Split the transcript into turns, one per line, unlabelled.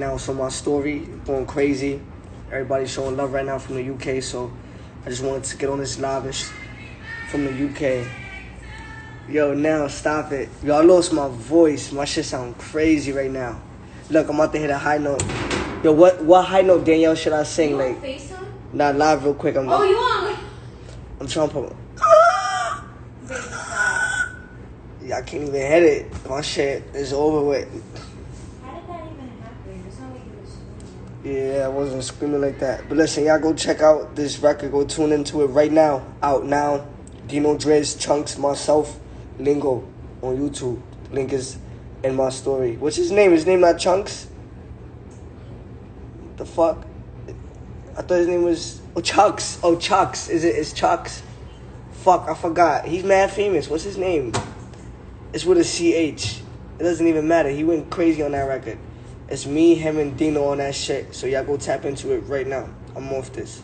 Now, so my story going crazy. Everybody's showing love right now from the UK, so I just wanted to get on this live from the UK. Yo, now stop it. Yo, I lost my voice. My shit sound crazy right now. Look, I'm about to hit a high note. Yo, what high note, Danielle, should I sing?
You
like,
FaceTime?
Nah, live real quick.
You want?
I'm trying to put. Yeah, I can't even hit it. My shit is over with.
How did that even happen? It's not like you were screaming.
Yeah, I wasn't screaming like that. But listen, y'all go check out this record. Go tune into it right now. Out now. Dino Dre's, Chunkz, myself, Lingo on YouTube. Link is in my story. What's his name? His name not Chunkz? The fuck? I thought his name was Chuckz. Oh, Chuckz. It's Chuckz? Fuck, I forgot. He's mad famous. What's his name? It's with a CH. It doesn't even matter. He went crazy on that record. It's me, him, and Dino on that shit. So y'all go tap into it right now. I'm off this.